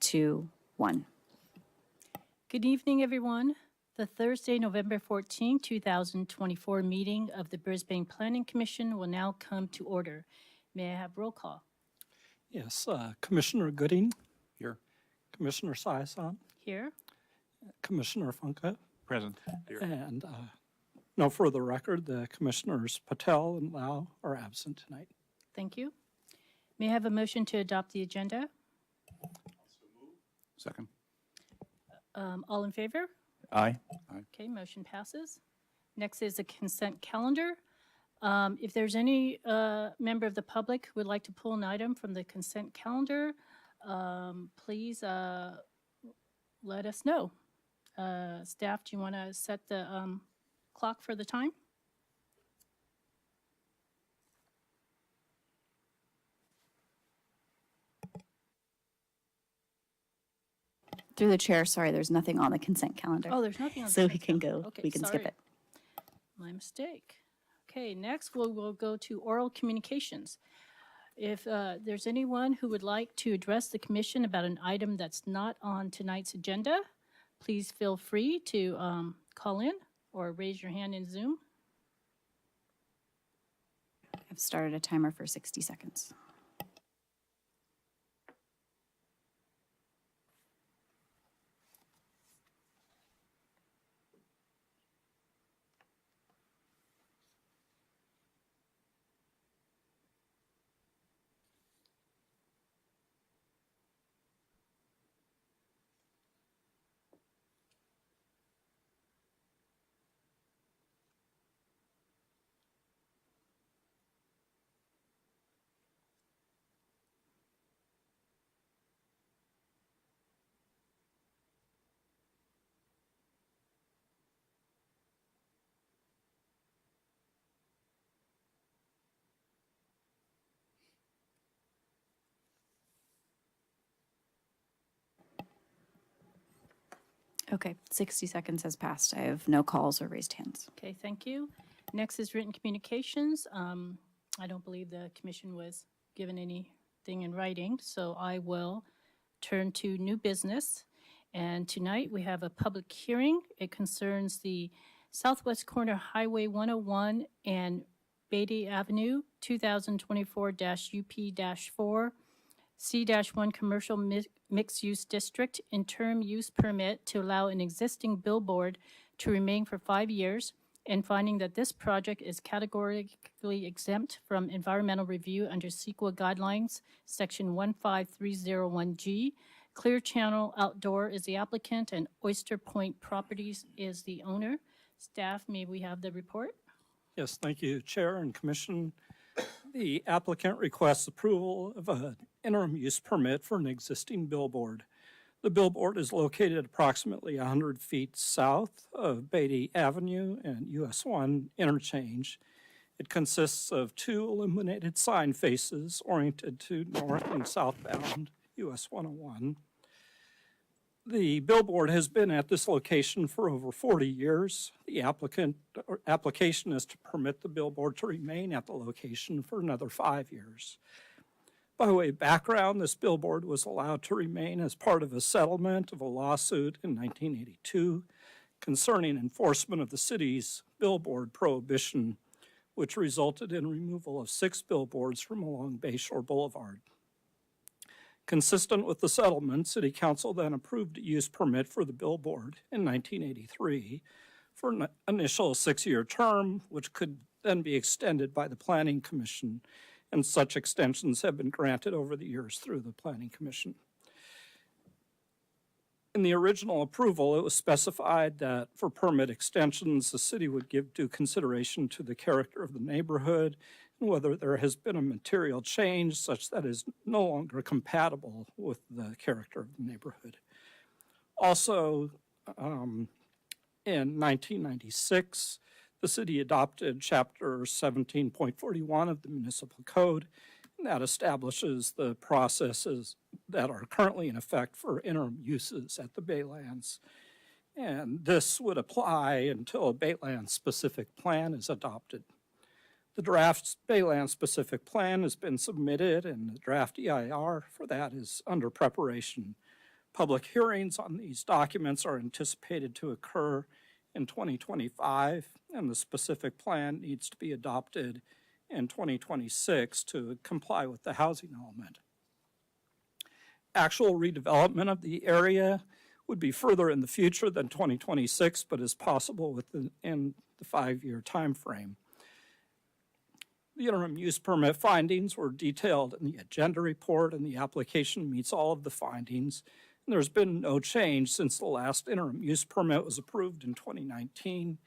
2, 1. Good evening, everyone. The Thursday, November 14, 2024 meeting of the Brisbane Planning Commission will now come to order. May I have roll call? Yes, Commissioner Gooding. Here. Commissioner Saison. Here. Commissioner Funke. Present. Here. And no further record, the Commissioners Patel and Lau are absent tonight. Thank you. May I have a motion to adopt the agenda? Second. All in favor? Aye. Okay, motion passes. Next is the consent calendar. If there's any member of the public who would like to pull an item from the consent calendar, please let us know. Staff, do you want to set the clock for the time? Through the chair, sorry, there's nothing on the consent calendar. Oh, there's nothing on the So we consent can calendar. go, Okay, we can skip sorry. it. My mistake. Okay, next we'll go to oral communications. If there's anyone who would like to address the commission about an item that's not on tonight's agenda, please feel free to call in or raise your hand in Zoom. I've started a timer for 60 seconds. Okay, 60 seconds has passed. I have no calls or raised hands. Okay, thank you. Next is written communications. I don't believe the commission was given anything in writing, so I will turn to new business. And tonight we have a public hearing. It concerns the Southwest Corner Highway 101 and Beatty Avenue, 2024-UP-4, C-1 Commercial Mixed-Use District Interim Use Permit to allow an existing billboard to remain for 5 years, and finding that this project is categorically exempt from environmental review under CEQA Guidelines Section 15301G. Clear Channel Outdoor is the applicant, and Oyster Point Properties is the owner. Staff, may we have the report? Yes, thank you, Chair and Commission. The applicant requests approval of an interim use permit for an existing billboard. The billboard is located approximately 100 feet south of Beatty Avenue and US 1 interchange. It consists of 2 illuminated sign faces oriented to north and southbound US 101. The billboard has been at this location for over 40 years. The application is to permit the billboard to remain at the location for another 5 years. By way of background, this billboard was allowed to remain as part of a settlement of a lawsuit in 1982 concerning enforcement of the city's billboard prohibition, which resulted in removal of 6 billboards from along Bayshore Boulevard. Consistent with the settlement, City Council then approved a use permit for the billboard in 1983 for an initial 6-year term, which could then be extended by the Planning Commission, and such extensions have been granted over the years through the Planning Commission. In the original approval, it was specified that for permit extensions, the city would give due consideration to the character of the neighborhood and whether there has been a material change such that is no longer compatible with the character of the neighborhood. Also, in 1996, the city adopted Chapter 17.41 of the Municipal Code, and that establishes the processes that are currently in effect for interim uses at the Baylands. And this would apply until a Bayland-specific plan is adopted. The draft Bayland-specific plan has been submitted, and the draft EIR for that is under preparation Public hearings on these documents are anticipated to occur in 2025, and the specific plan needs to be adopted in 2026 to comply with the housing element. Actual redevelopment of the area would be further in the future than 2026, but is possible within the 5-year time frame. The interim use permit findings were detailed in the agenda report, and the application meets all of the findings. And there's been no change since the last interim use permit was approved in 2019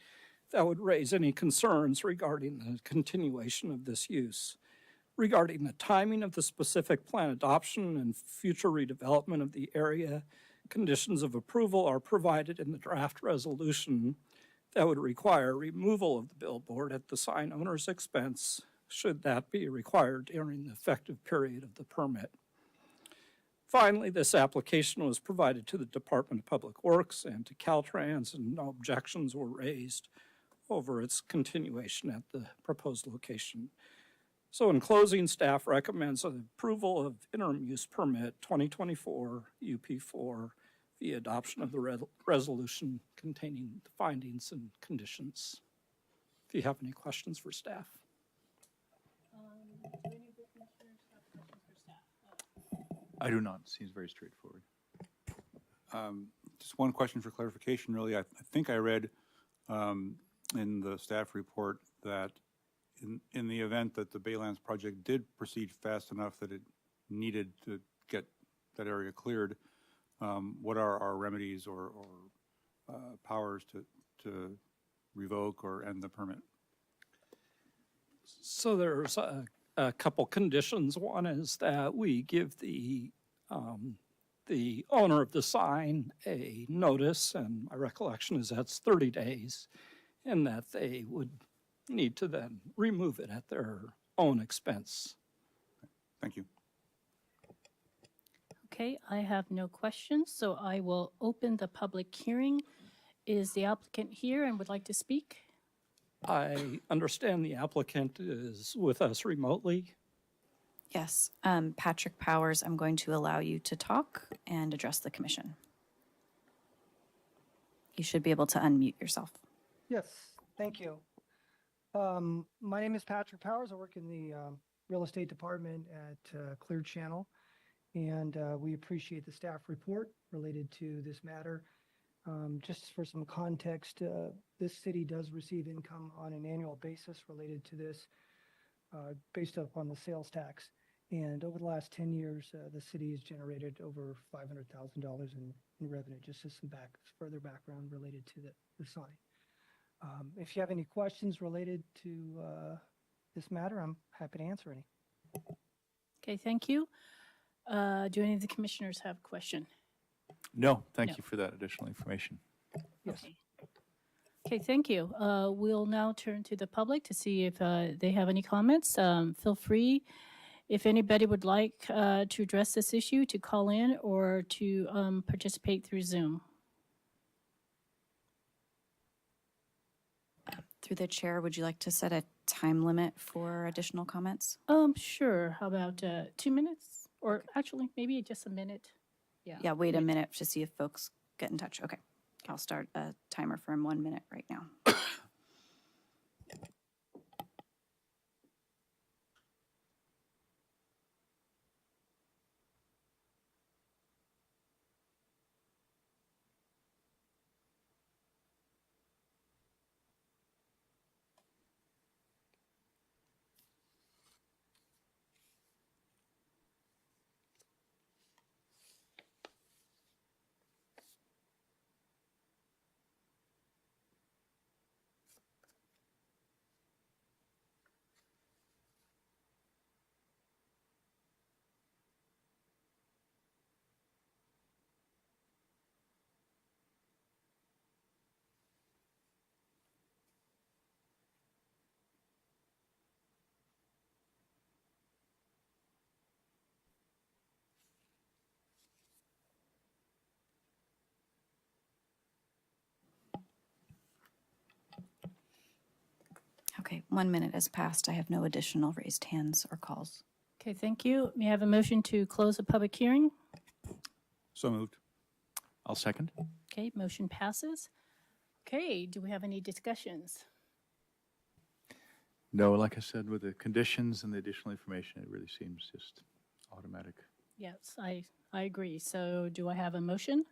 that would raise any concerns regarding the continuation of this use. Regarding the timing of the specific plan adoption and future redevelopment of the area, conditions of approval are provided in the draft resolution that would require removal of the billboard at the sign owner's expense, should that be required during the effective period of the permit. Finally, this application was provided to the Department of Public Works and to Caltrans, and no objections were raised over its continuation at the proposed location. So in closing, staff recommends approval of interim use permit 2024 UP4 via adoption of the resolution containing the findings and conditions. If you have any questions for staff. Do any of the commissioners have questions for staff? I do not. Seems very straightforward. Just one question for clarification, really. I think I read in the staff report that in the event that the Baylands project did proceed fast enough that it needed to get that area cleared, what are our remedies or powers to revoke or end the permit? So there's a couple conditions. One is that we give the owner of the sign a notice, and my recollection is that's 30 days, and that they would need to then remove it at their own expense. Thank you. Okay, I have no questions, so I will open the public hearing. Is the applicant here and would like to speak? I understand the applicant is with us remotely. Yes, Patrick Powers, I'm going to allow you to talk and address the commission. You should be able to unmute yourself. Yes, thank you. My name is Patrick Powers. I work in the real estate department at Clear Channel, and we appreciate the staff report related to this matter. Just for some context, this city does receive income on an annual basis related to this based upon the sales tax. And over the last 10 years, the city has generated over $500,000 in revenue, just as some further background related to the sign. If you have any questions related to this matter, I'm happy to answer any. Okay, thank you. Do any of the commissioners have a question? No, thank No. you for that additional information. Yes. Okay, thank you. We'll now turn to the public to see if they have any comments. Feel free, if anybody would like to address this issue, to call in or to participate through Zoom. Through the chair, would you like to set a time limit for additional comments? Sure. How about 2 minutes? Or actually, maybe just a minute. Yeah, wait a minute to see if folks get in touch. Okay, I'll start a timer for 1 minute right now. Okay, 1 minute has passed. I have no additional raised hands or calls. Okay, thank you. May I have a motion to close the public hearing? So moved. I'll second. Okay, motion passes. Okay, do we have any discussions? No, like I said, with the conditions and the additional information, it really seems just automatic. Yes, I agree. So do I have a motion?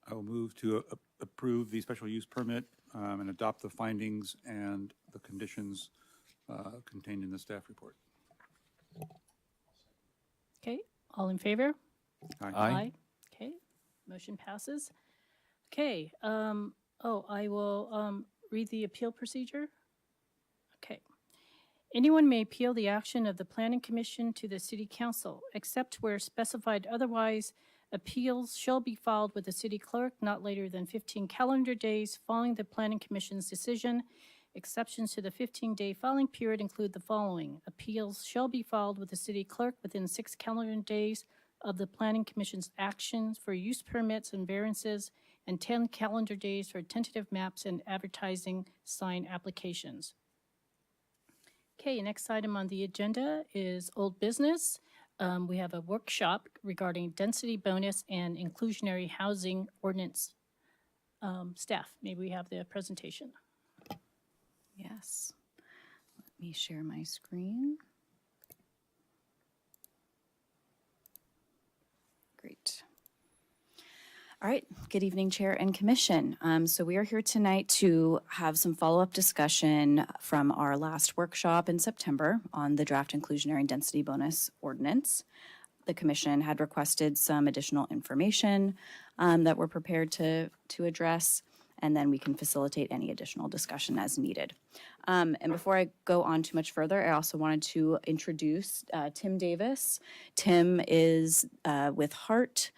I will move to approve the special use permit and adopt the findings and the conditions contained in the staff report. Okay, all in favor? Aye. Okay, motion passes. Okay, I will read the appeal procedure. Okay. Anyone may appeal the action of the Planning Commission to the City Council, except where specified otherwise. Appeals shall be filed with the city clerk not later than 15 calendar days following the Planning Commission's decision. Exceptions to the 15-day filing period include the following. Appeals shall be filed with the city clerk within 6 calendar days of the Planning Commission's actions for use permits and variances, and 10 calendar days for tentative maps and advertising sign applications. Okay, next item on the agenda is old business. We have a workshop regarding density bonus and inclusionary housing ordinance. Staff, may we have the presentation? Yes. Let me share my screen. Great. All right. Good evening, Chair and Commission. So we are here tonight to have some follow-up discussion from our last workshop in September on the draft inclusionary and density bonus ordinance. The Commission had requested some additional information that we're prepared to address, and then we can facilitate any additional discussion as needed. And before I go on too much further, I also wanted to introduce Tim Davis. Tim is with HART,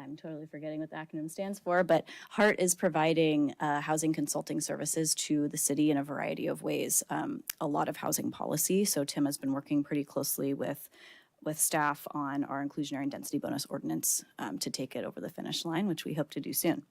I'm totally forgetting what the acronym stands for, but HART is providing housing consulting services to the city in a variety of ways, a lot of housing policy. So Tim has been working pretty closely with staff on our inclusionary and density bonus ordinance to take it over the finish line, which we hope to do soon.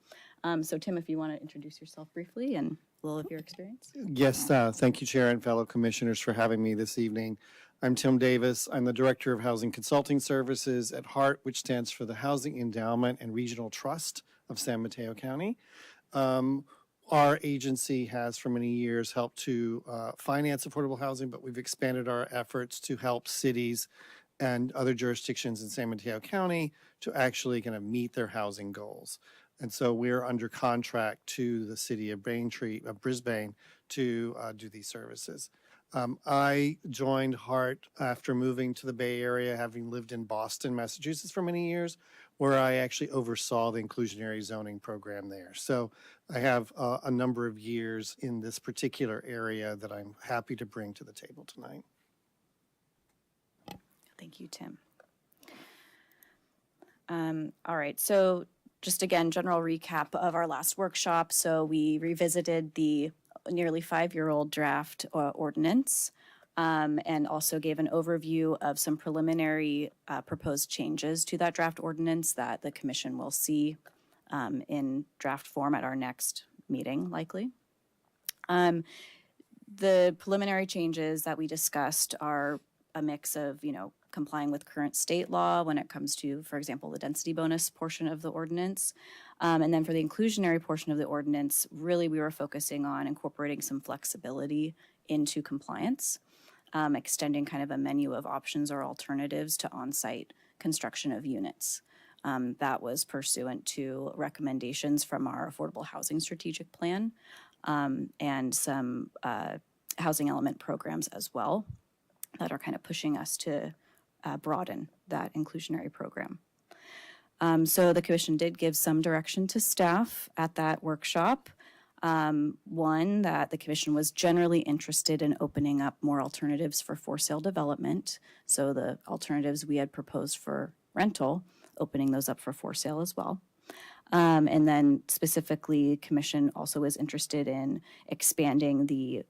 So Tim, if you want to introduce yourself briefly and a little of your experience. Yes, thank you, Chair and fellow commissioners, for having me this evening. I'm Tim Davis. I'm the Director of Housing Consulting Services at HART, which stands for the Housing Endowment and Regional Trust of San Mateo County. Our agency has for many years helped to finance affordable housing, but we've expanded our efforts to help cities and other jurisdictions in San Mateo County to actually kind of meet their housing goals. And so we're under contract to the city of Brisbane to do these services. I joined HART after moving to the Bay Area, having lived in Boston, Massachusetts for many years, where I actually oversaw the inclusionary zoning program there. So I have a number of years in this particular area that I'm happy to bring to the table tonight. Thank you, Tim. All right, so just again, general recap of our last workshop. So we revisited the nearly 5-year-old draft ordinance and also gave an overview of some preliminary proposed changes to that draft ordinance that the Commission will see in draft form at our next meeting, likely. The preliminary changes that we discussed are a mix of, complying with current state law when it comes to, for example, the density bonus portion of the ordinance. And then for the inclusionary portion of the ordinance, really we were focusing on incorporating some flexibility into compliance, extending kind of a menu of options or alternatives to on-site construction of units. That was pursuant to recommendations from our Affordable Housing Strategic Plan and some housing element programs as well that are kind of pushing us to broaden that inclusionary program. So the Commission did give some direction to staff at that workshop. One, that the Commission was generally interested in opening up more alternatives for sale development. So the alternatives we had proposed for rental, opening those up for sale as well. And then specifically, Commission also is interested in expanding the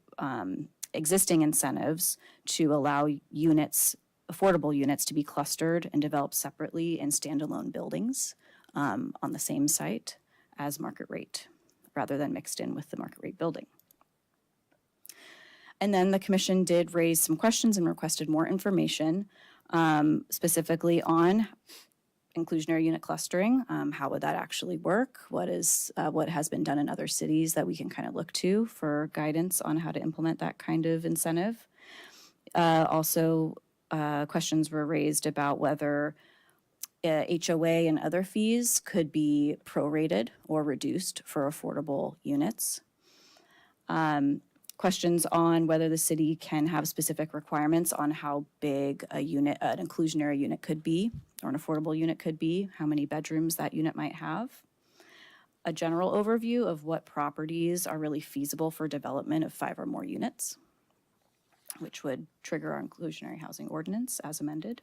existing incentives to allow affordable units to be clustered and developed separately in standalone buildings on the same site as market rate, rather than mixed in with the market rate building. And then the Commission did raise some questions and requested more information, specifically on inclusionary unit clustering. How would that actually work? What has been done in other cities that we can kind of look to for guidance on how to implement that kind of incentive? Also, questions were raised about whether HOA and other fees could be prorated or reduced for affordable units. Questions on whether the city can have specific requirements on how big a unit, an inclusionary unit could be, or an affordable unit could be, how many bedrooms that unit might have. A general overview of what properties are really feasible for development of 5 or more units, which would trigger our inclusionary housing ordinance as amended.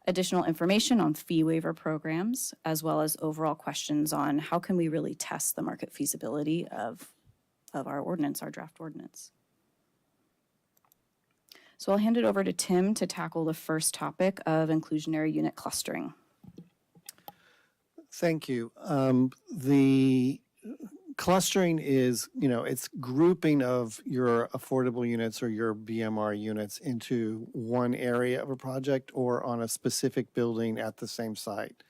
Additional information on fee waiver programs, as well as overall questions on how can we really test the market feasibility of our ordinance, our draft ordinance. So I'll hand it over to Tim to tackle the first topic of inclusionary unit clustering. Thank you. The clustering is, it's grouping of your affordable units or your BMR units into one area of a project or on a specific building at the same site.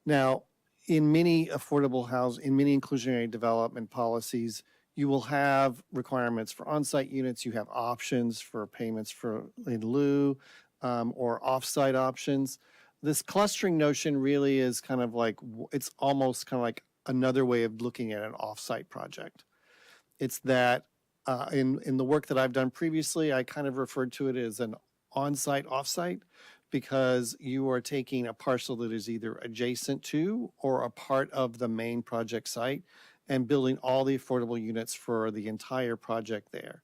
Now, in many inclusionary development policies, you will have requirements for on-site units. You have options for payments in lieu or off-site options. This clustering notion really is kind of like, it's almost kind of like another way of looking at an off-site project. It's that in the work that I've done previously, I kind of referred to it as an on-site, off-site, because you are taking a parcel that is either adjacent to or a part of the main project site and building all the affordable units for the entire project there.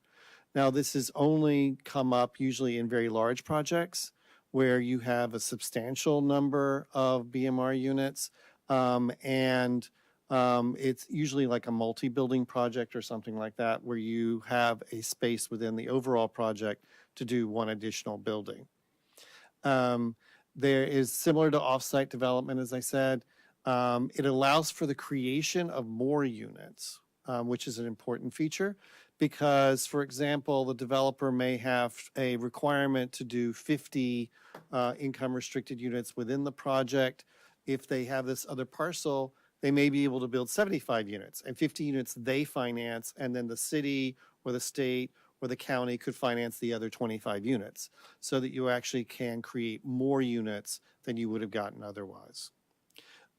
Now, this has only come up usually in very large projects where you have a substantial number of BMR units, and it's usually like a multi-building project or something like that, where you have a space within the overall project to do one additional building. There is similar to off-site development, as I said. It allows for the creation of more units, which is an important feature because, for example, the developer may have a requirement to do 50 income restricted units within the project. If they have this other parcel, they may be able to build 75 units, and 50 units they finance, and then the city or the state or the county could finance the other 25 units so that you actually can create more units than you would have gotten otherwise.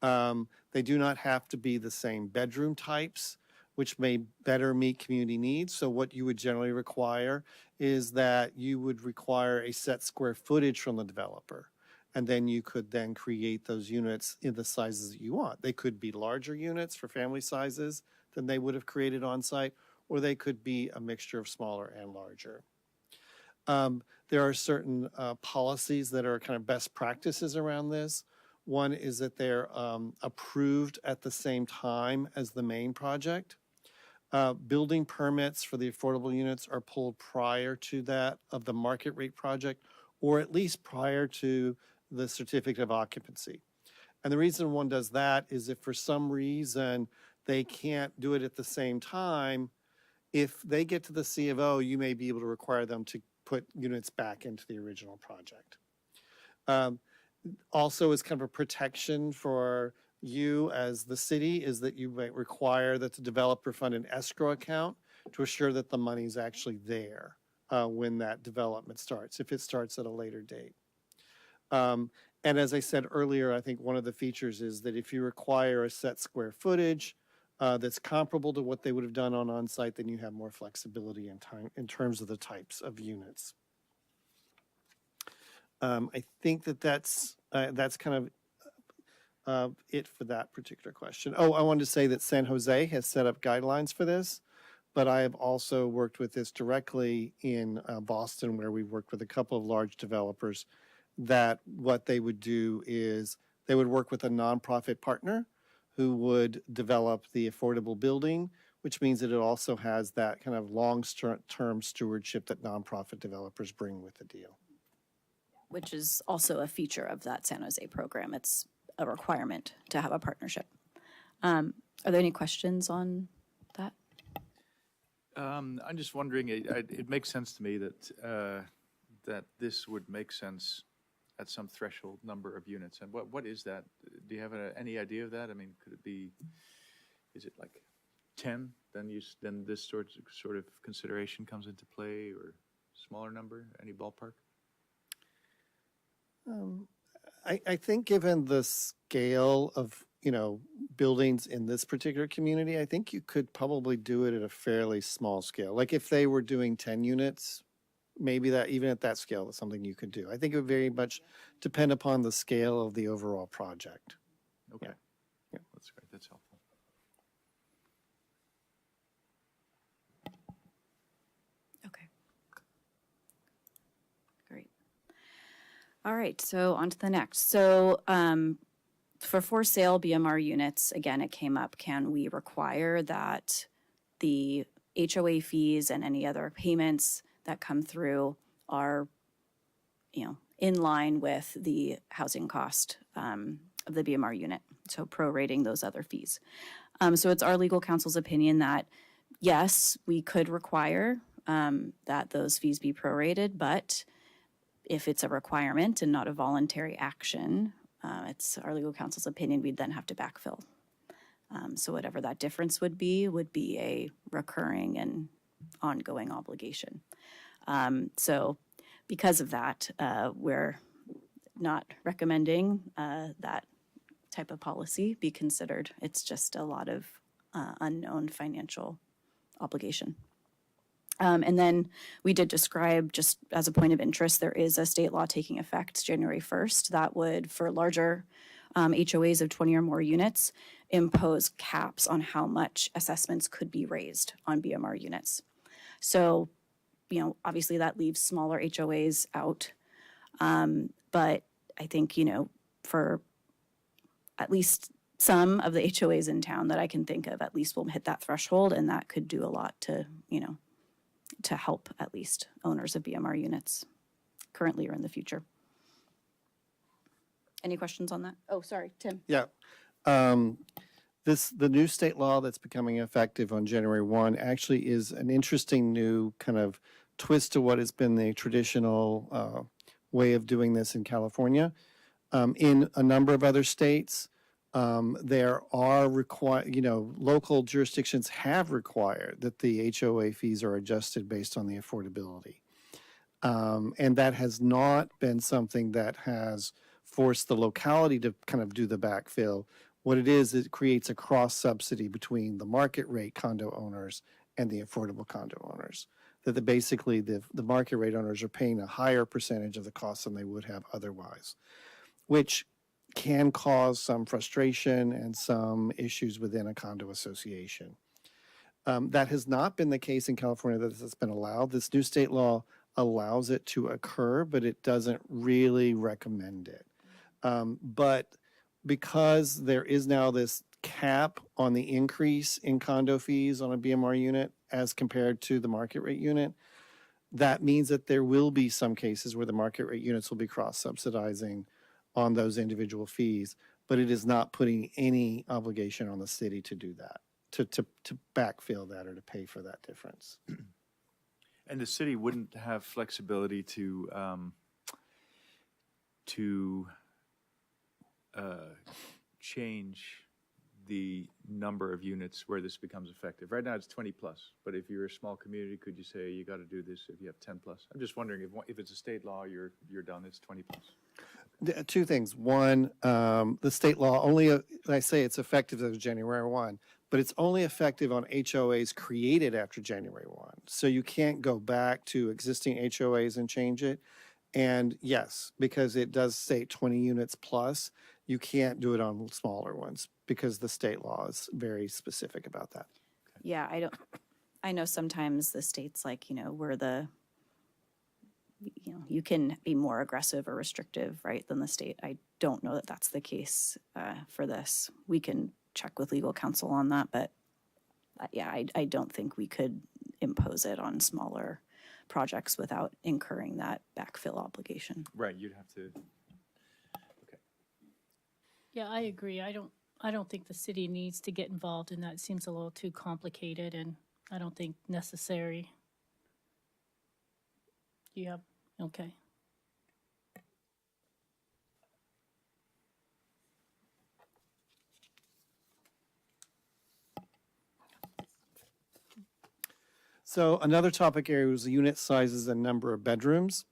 They do not have to be the same bedroom types, which may better meet community needs. So what you would generally require is that you would require a set square footage from the developer. And then you could then create those units in the sizes that you want. They could be larger units for family sizes than they would have created on site, or they could be a mixture of smaller and larger. There are certain policies that are kind of best practices around this. One is that they're approved at the same time as the main project. Building permits for the affordable units are pulled prior to that of the market rate project, or at least prior to the certificate of occupancy. And the reason one does that is if for some reason they can't do it at the same time, if they get to the C of O, you may be able to require them to put units back into the original project. Also, as kind of a protection for you as the city is that you might require that the developer fund an escrow account to assure that the money's actually there when that development starts, if it starts at a later date. And as I said earlier, I think one of the features is that if you require a set square footage that's comparable to what they would have done on-site, then you have more flexibility in time in terms of the types of units. I think that's kind of it for that particular question. Oh, I wanted to say that San Jose has set up guidelines for this, but I have also worked with this directly in Boston, where we worked with a couple of large developers that what they would do is they would work with a nonprofit partner who would develop the affordable building, which means that it also has that kind of long-term stewardship that nonprofit developers bring with the deal. Which is also a feature of that San Jose program. It's a requirement to have a partnership. Are there any questions on that? I'm just wondering, it makes sense to me that that this would make sense at some threshold number of units. And what is that? Do you have any idea of that? I mean, could it be, is it like 10? Then this sort of consideration comes into play, or smaller number? Any ballpark? I think given the scale of, buildings in this particular community, I think you could probably do it at a fairly small scale. Like if they were doing 10 units, maybe that even at that scale, that's something you could do. I think it would very much depend upon the scale of the overall project. Okay. Yeah. That's great. That's helpful. Okay. Great. All right, so on to the next. So for sale BMR units, again, it came up, can we require that the HOA fees and any other payments that come through are, in line with the housing cost of the BMR unit, so prorating those other fees. So it's our legal counsel's opinion that, yes, we could require that those fees be prorated, but if it's a requirement and not a voluntary action, it's our legal counsel's opinion we'd then have to backfill. So whatever that difference would be a recurring and ongoing obligation. So because of that, we're not recommending that type of policy be considered. It's just a lot of unknown financial obligation. And then we did describe, just as a point of interest, there is a state law taking effect January 1st that would, for larger HOAs of 20 or more units, impose caps on how much assessments could be raised on BMR units. So, obviously that leaves smaller HOAs out. But I think, for at least some of the HOAs in town that I can think of, at least will hit that threshold, and that could do a lot to, to help at least owners of BMR units currently or in the future. Any questions on that? Oh, sorry, Tim. Yeah. The new state law that's becoming effective on January 1 actually is an interesting new kind of twist to what has been the traditional way of doing this in California. In a number of other states, there are local jurisdictions have required that the HOA fees are adjusted based on the affordability. And that has not been something that has forced the locality to kind of do the backfill. What it is, it creates a cross subsidy between the market rate condo owners and the affordable condo owners. That basically the market rate owners are paying a higher percentage of the cost than they would have otherwise, which can cause some frustration and some issues within a condo association. That has not been the case in California, that has been allowed. This new state law allows it to occur, but it doesn't really recommend it. But because there is now this cap on the increase in condo fees on a BMR unit as compared to the market rate unit, that means that there will be some cases where the market rate units will be cross-subsidizing on those individual fees, but it is not putting any obligation on the city to do that, to backfill that or to pay for that difference. And the city wouldn't have flexibility to change the number of units where this becomes effective. Right now it's 20 plus, but if you're a small community, could you say you got to do this if you have 10 plus? I'm just wondering if it's a state law, you're done. It's 20 plus. Two things. One, the state law only, I say it's effective as of January 1, but it's only effective on HOAs created after January 1. So you can't go back to existing HOAs and change it. And yes, because it does say 20 units plus, you can't do it on smaller ones because the state law is very specific about that. Yeah, I know sometimes the state's like, you can be more aggressive or restrictive, right, than the state. I don't know that that's the case for this. We can check with legal counsel on that, but yeah, I don't think we could impose it on smaller projects without incurring that backfill obligation. Right, you'd have to. Okay. Yeah, I agree. I don't think the city needs to get involved in that. It seems a little too complicated and I don't think necessary. Yeah, okay. So another topic area was unit sizes and number of bedrooms.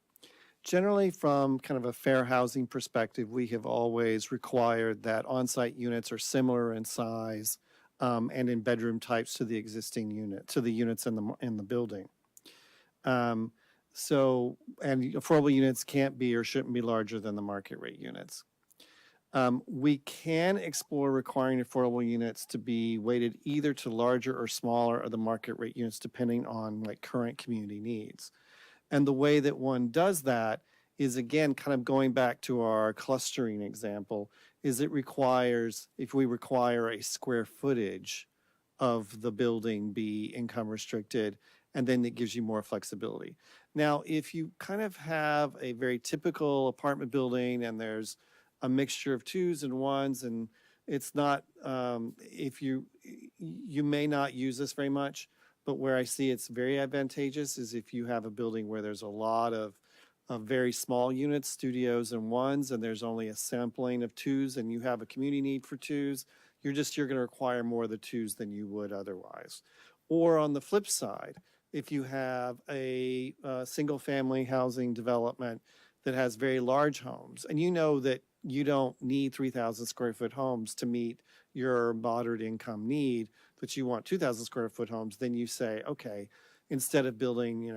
Generally, from kind of a fair housing perspective, we have always required that on-site units are similar in size and in bedroom types to the existing unit, to the units in the building. And affordable units can't be or shouldn't be larger than the market rate units. We can explore requiring affordable units to be weighted either to larger or smaller of the market rate units, depending on like current community needs. And the way that one does that is, again, kind of going back to our clustering example, is it requires, if we require a square footage of the building be income restricted, and then it gives you more flexibility. Now, if you kind of have a very typical apartment building and there's a mixture of twos and ones, and it's not, if you may not use this very much, but where I see it's very advantageous is if you have a building where there's a lot of very small units, studios and ones, and there's only a sampling of twos, and you have a community need for twos, you're going to require more of the twos than you would otherwise. Or on the flip side, if you have a single family housing development that has very large homes, and you know that you don't need 3,000 square foot homes to meet your moderate income need, but you want 2,000 square foot homes, then you say, okay, instead of building,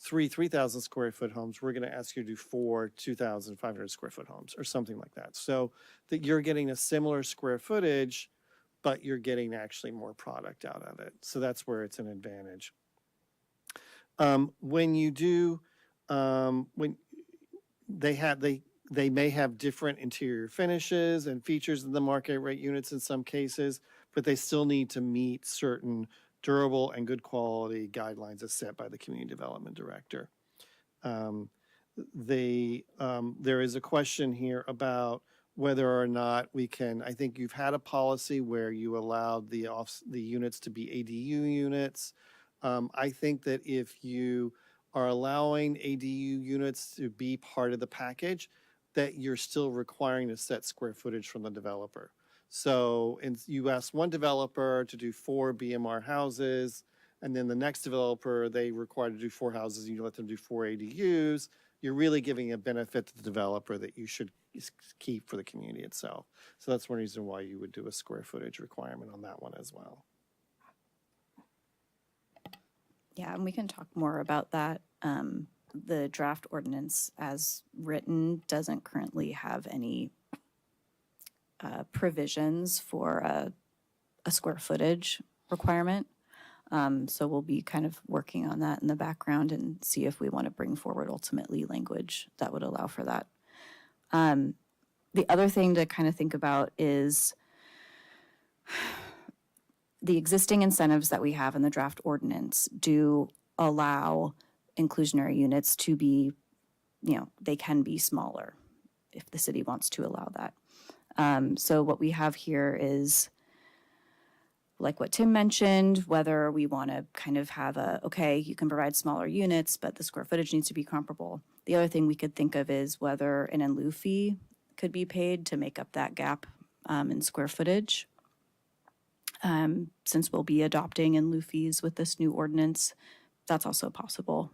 3,000 square foot homes, we're going to ask you to do 4 2,500 square foot homes or something like that. So that you're getting a similar square footage, but you're getting actually more product out of it. So that's where it's an advantage. When you do, when they may have different interior finishes and features than the market rate units in some cases, but they still need to meet certain durable and good quality guidelines as set by the community development director. There is a question here about whether or not we can, I think you've had a policy where you allowed the units to be ADU units. I think that if you are allowing ADU units to be part of the package, that you're still requiring a set square footage from the developer. So you ask one developer to do 4 BMR houses, and then the next developer, they require to do 4 houses, and you let them do 4 ADUs. You're really giving a benefit to the developer that you should keep for the community itself. So that's one reason why you would do a square footage requirement on that one as well. Yeah, and we can talk more about that. The draft ordinance as written doesn't currently have any provisions for a square footage requirement. So we'll be kind of working on that in the background and see if we want to bring forward ultimately language that would allow for that. The other thing to kind of think about is the existing incentives that we have in the draft ordinance do allow inclusionary units to be, they can be smaller if the city wants to allow that. So what we have here is, like what Tim mentioned, whether we want to kind of have okay, you can provide smaller units, but the square footage needs to be comparable. The other thing we could think of is whether an in lieu fee could be paid to make up that gap in square footage. Since we'll be adopting in lieu fees with this new ordinance, that's also possible.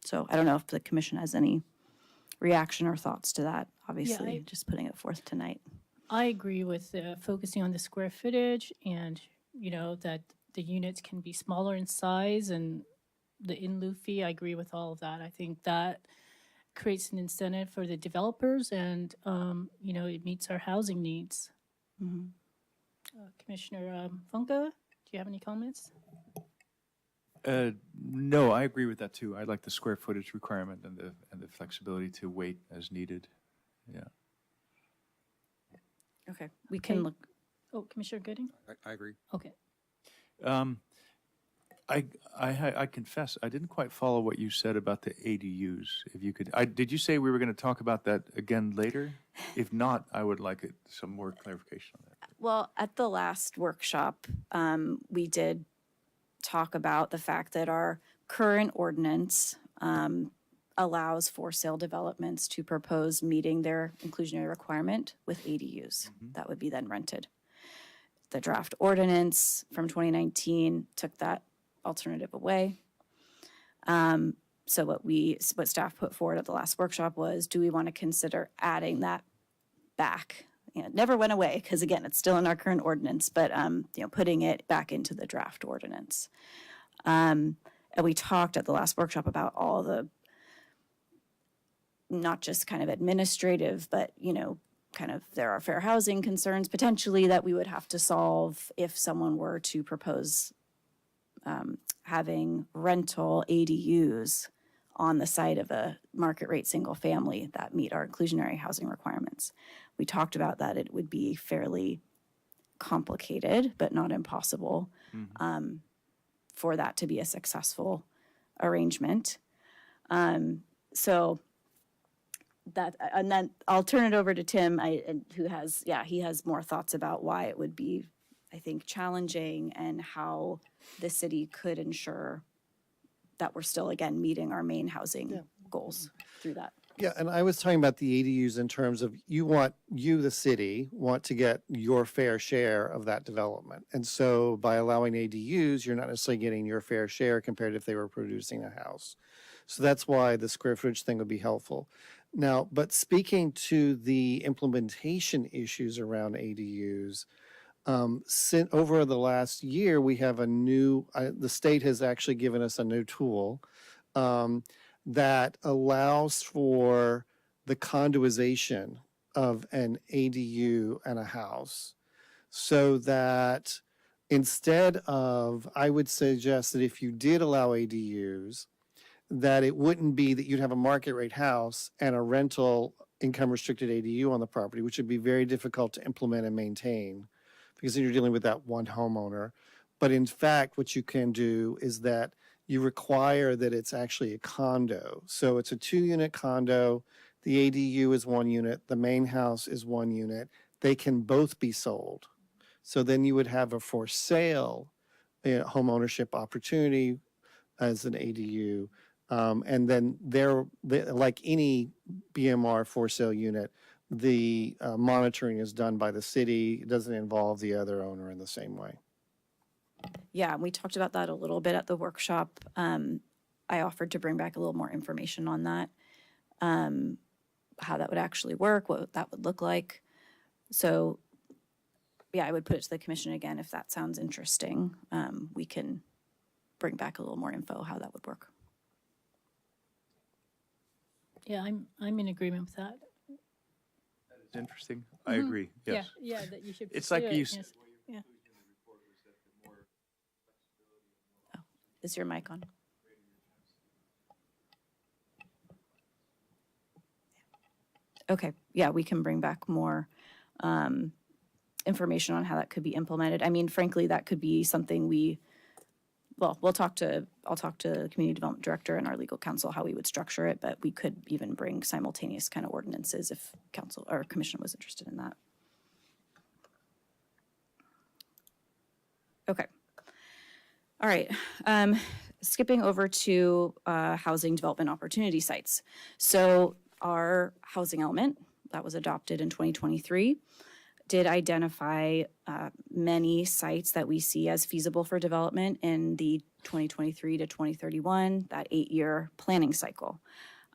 So I don't know if the commission has any reaction or thoughts to that, obviously, just putting it forth tonight. I agree with focusing on the square footage and, that the units can be smaller in size and the in lieu fee. I agree with all of that. I think that creates an incentive for the developers and, it meets our housing needs. Mm-hmm. Commissioner Funke, do you have any comments? No, I agree with that too. I like the square footage requirement and the flexibility to wait as needed. Yeah. Okay, we can look. Oh, Commissioner Gooding? I agree. Okay. I confess, I didn't quite follow what you said about the ADUs. If you could, did you say we were going to talk about that again later? If not, I would like some more clarification on that. Well, at the last workshop, we did talk about the fact that our current ordinance allows for sale developments to propose meeting their inclusionary requirement with ADUs. That would be then rented. The draft ordinance from 2019 took that alternative away. So what staff put forward at the last workshop was, do we want to consider adding that back? You know, it never went away because again, it's still in our current ordinance, but putting it back into the draft ordinance. And we talked at the last workshop about all the, not just kind of administrative, but kind of there are fair housing concerns potentially that we would have to solve if someone were to propose having rental ADUs on the site of a market rate single family that meet our inclusionary housing requirements. We talked about that it would be fairly complicated, but not impossible for that to be a successful arrangement. So that, and then I'll turn it over to Tim, who has, he has more thoughts about why it would be, I think, challenging and how the city could ensure that we're still, again, meeting our main housing goals through that. Yeah, and I was talking about the ADUs in terms of the city, want to get your fair share of that development. And so by allowing ADUs, you're not necessarily getting your fair share compared to if they were producing a house. So that's why the square footage thing would be helpful. Now, but speaking to the implementation issues around ADUs, over the last year, we have a new, the state has actually given us a new tool that allows for the conduization of an ADU and a house, so that instead of, I would suggest that if you did allow ADUs, that it wouldn't be that you'd have a market rate house and a rental income restricted ADU on the property, which would be very difficult to implement and maintain because then you're dealing with that one homeowner. But in fact, what you can do is that you require that it's actually a condo. So it's a 2-unit condo. The ADU is 1 unit. The main house is 1 unit. They can both be sold. So then you would have a for sale home ownership opportunity as an ADU. And then like any BMR for sale unit, the monitoring is done by the city. It doesn't involve the other owner in the same way. Yeah, we talked about that a little bit at the workshop. I offered to bring back a little more information on that, how that would actually work, what that would look like. So, yeah, I would put it to the commission again if that sounds interesting. We can bring back a little more info how that would work. Yeah, I'm in agreement with that. It's interesting. I agree, yes. Yeah, that you should. It's like pursue you it, yes. Yeah. Is your mic on? Okay, yeah, we can bring back more information on how that could be implemented. I mean, frankly, that could be something I'll talk to the community development director and our legal counsel how we would structure it, but we could even bring simultaneous kind of ordinances if council or commission was interested in that. Okay. All right. Skipping over to housing development opportunity sites. So our housing element that was adopted in 2023 did identify many sites that we see as feasible for development in the 2023 to 2031, that 8-year planning cycle.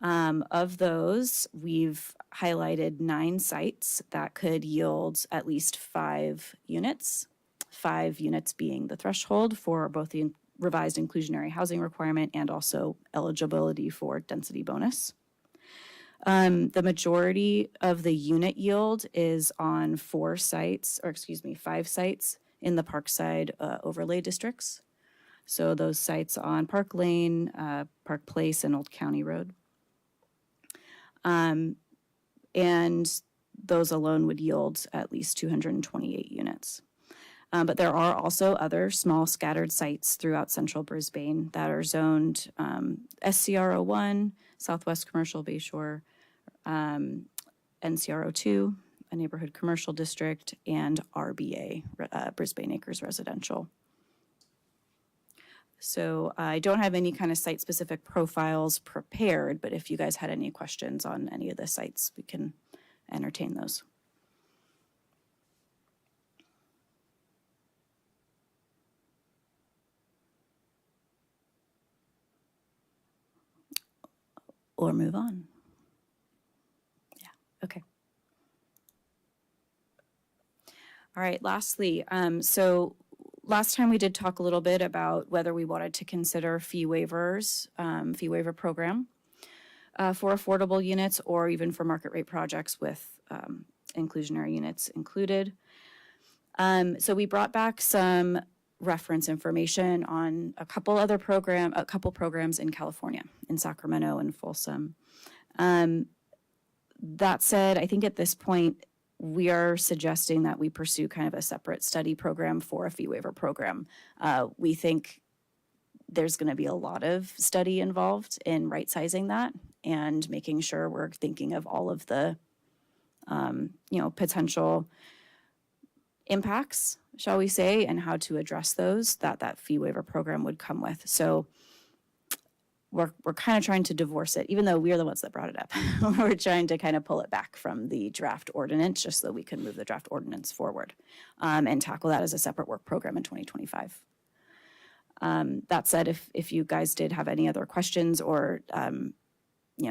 Of those, we've highlighted 9 sites that could yield at least 5 units, 5 units being the threshold for both the revised inclusionary housing requirement and also eligibility for density bonus. The majority of the unit yield is on 5 sites in the Parkside overlay districts. So those sites on Park Lane, Park Place, and Old County Road. And those alone would yield at least 228 units. But there are also other small scattered sites throughout central Brisbane that are zoned SCR01, Southwest Commercial Bayshore, NCR02, a neighborhood commercial district, and RBA, Brisbane Acres Residential. So I don't have any kind of site-specific profiles prepared, but if you guys had any questions on any of the sites, we can entertain those. or move on? Yeah, okay. All right, lastly, so last time we did talk a little bit about whether we wanted to consider fee waivers, fee waiver program for affordable units or even for market rate projects with inclusionary units included. So we brought back some reference information on a couple programs in California, in Sacramento and Folsom. That said, I think at this point, we are suggesting that we pursue kind of a separate study program for a fee waiver program. We think there's going to be a lot of study involved in right-sizing that and making sure we're thinking of all of the, potential impacts, shall we say, and how to address those that fee waiver program would come with. So we're kind of trying to divorce it, even though we are the ones that brought it up. We're trying to kind of pull it back from the draft ordinance just so that we can move the draft ordinance forward and tackle that as a separate work program in 2025. That said, if you guys did have any other questions or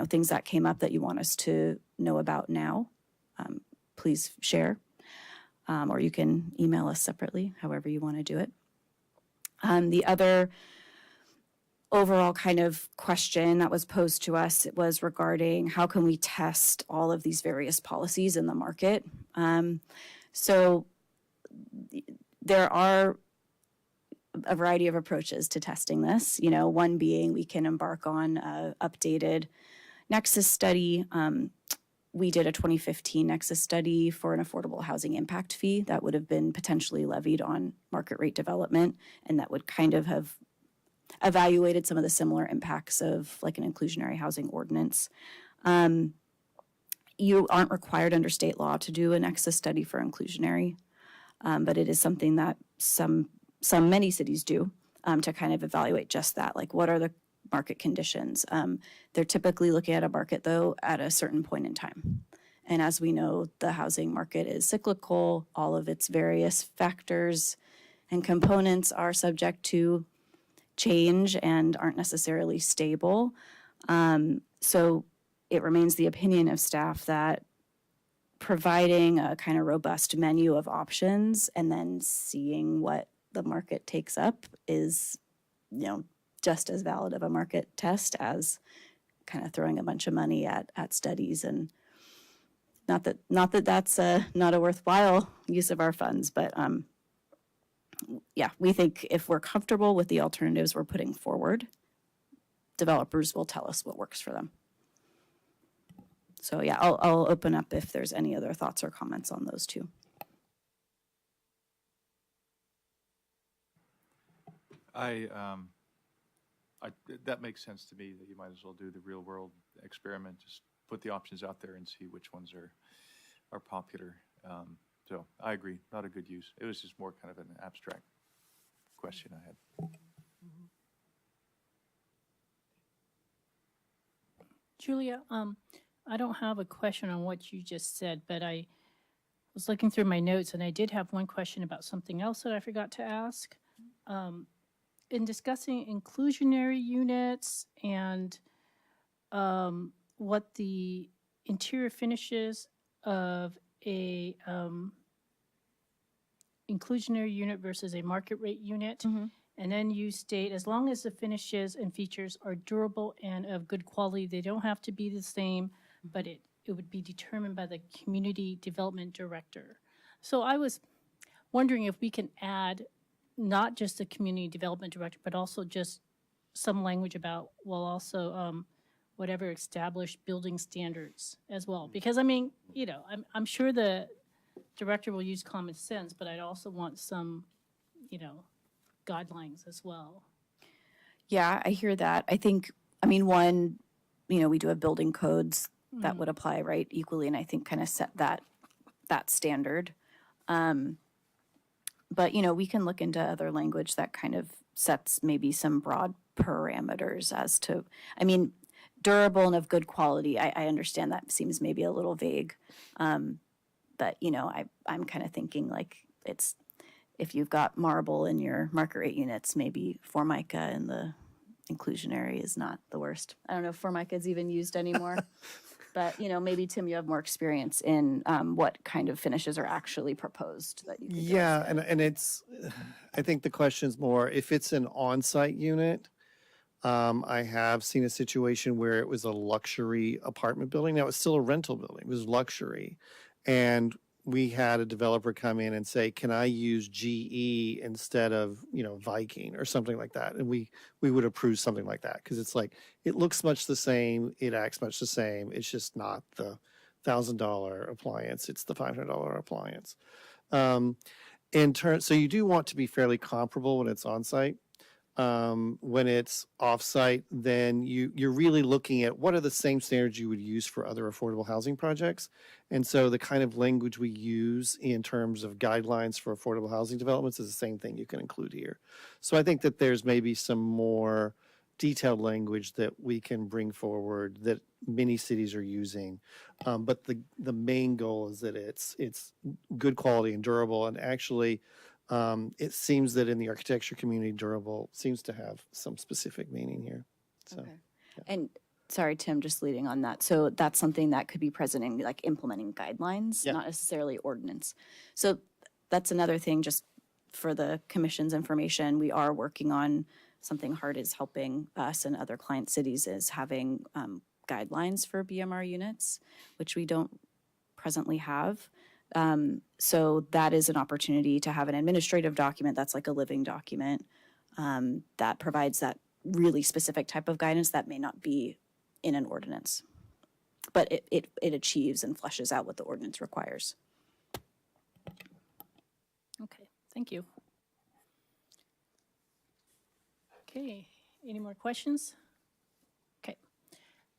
things that came up that you want us to know about now, please share. Or you can email us separately, however you want to do it. The other overall kind of question that was posed to us was regarding how can we test all of these various policies in the market. So there are a variety of approaches to testing this. One being we can embark on an updated Nexus study. We did a 2015 Nexus study for an affordable housing impact fee that would have been potentially levied on market rate development, and that would kind of have evaluated some of the similar impacts of like an inclusionary housing ordinance. You aren't required under state law to do a Nexus study for inclusionary, but it is something that many cities do to kind of evaluate just that, like what are the market conditions. They're typically looking at a market, though, at a certain point in time. And as we know, the housing market is cyclical. All of its various factors and components are subject to change and aren't necessarily stable. So it remains the opinion of staff that providing a kind of robust menu of options and then seeing what the market takes up is, just as valid of a market test as kind of throwing a bunch of money at studies. And not that that's not a worthwhile use of our funds, but we think if we're comfortable with the alternatives we're putting forward, developers will tell us what works for them. So I'll open up if there's any other thoughts or comments on those two. That makes sense to me that you might as well do the real world experiment, just put the options out there and see which ones are popular. So I agree, not a good use. It was just more kind of an abstract question I had. Julia, I don't have a question on what you just said, but I was looking through my notes and I did have one question about something else that I forgot to ask. In discussing inclusionary units and what the interior finishes of a inclusionary unit versus a market rate unit, and then you state as long as the finishes and features are durable and of good quality, they don't have to be the same, but it would be determined by the community development director. So I was wondering if we can add not just the community development director, but also just some language about, whatever established building standards as well. Because I'm sure the director will use common sense, but I'd also want some, guidelines as well. Yeah, I hear that. I think, one, we do have building codes that would apply, right, equally, and I think kind of set that standard. But, we can look into other language that kind of sets maybe some broad parameters as to, durable and of good quality. I understand that seems maybe a little vague. But, I'm kind of thinking like it's, if you've got marble in your market rate units, maybe Formica in the inclusionary is not the worst. I don't know if Formica is even used anymore. But, maybe Tim, you have more experience in what kind of finishes are actually proposed that you could go Yeah, with. and it's, I think the question's more, if it's an on-site unit, I have seen a situation where it was a luxury apartment building. Now, it's still a rental building, it was luxury. And we had a developer come in and say, can I use GE instead of, Viking or something like that? And we would approve something like that, because it's like, it looks much the same, it acts much the same, it's just not the $1,000 appliance, it's the $500 appliance. So you do want to be fairly comparable when it's on site. When it's off-site, then you're really looking at what are the same standards you would use for other affordable housing projects. And so the kind of language we use in terms of guidelines for affordable housing developments is the same thing you can include here. So I think that there's maybe some more detailed language that we can bring forward that many cities are using. But the main goal is that it's good quality and durable, and actually it seems that in the architecture community, durable seems to have some specific meaning here. So, Okay. And sorry, Tim, just leading on that. So that's something that could be present in like implementing guidelines, Yeah. not necessarily ordinance. So that's another thing, just for the commission's information, we are working on something. HART is helping us and other client cities is having guidelines for BMR units, which we don't presently have. So that is an opportunity to have an administrative document that's like a living document that provides that really specific type of guidance that may not be in an ordinance. But it achieves and fleshes out what the ordinance requires. Okay, thank you. Okay, any more questions? Okay,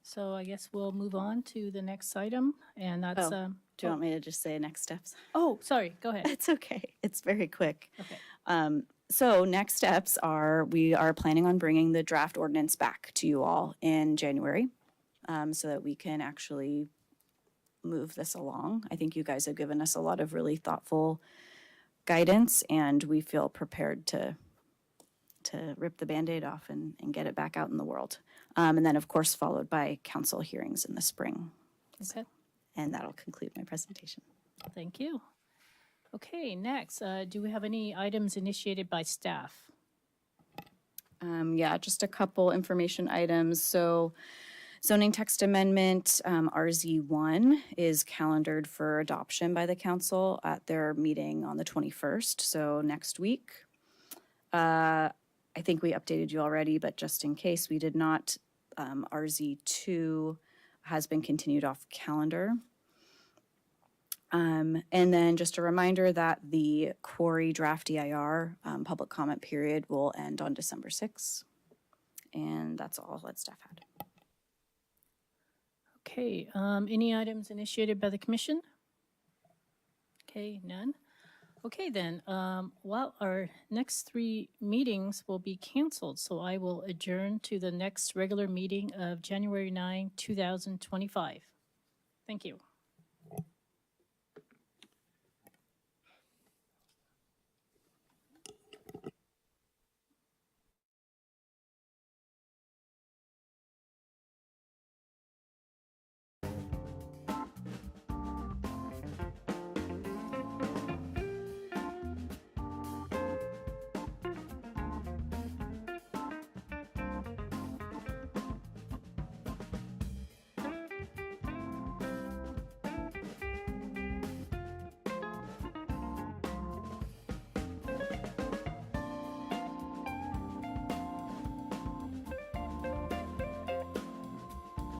so I guess we'll move on to the next item, and that's, Do you want me to just say next steps? oh, sorry, go ahead. It's okay. It's very quick. Okay. So next steps are, we are planning on bringing the draft ordinance back to you all in January so that we can actually move this along. I think you guys have given us a lot of really thoughtful guidance, and we feel prepared to rip the Band-Aid off and get it back out in the world. And then, of course, followed by council hearings in the spring. Okay, And that'll conclude my presentation. thank you. Okay, next, do we have any items initiated by staff? Yeah, just a couple information items. So zoning text amendment, RZ1 is calendared for adoption by the council at their meeting on the 21st, so next week. I think we updated you already, but just in case we did not, RZ2 has been continued off calendar. And then just a reminder that the Quarry Draft EIR public comment period will end on December 6th. And that's all that staff had. Okay, any items initiated by the commission? Okay, none. Okay, then, well, our next 3 meetings will be canceled, so I will adjourn to the next regular meeting of January 9, 2025. Thank you.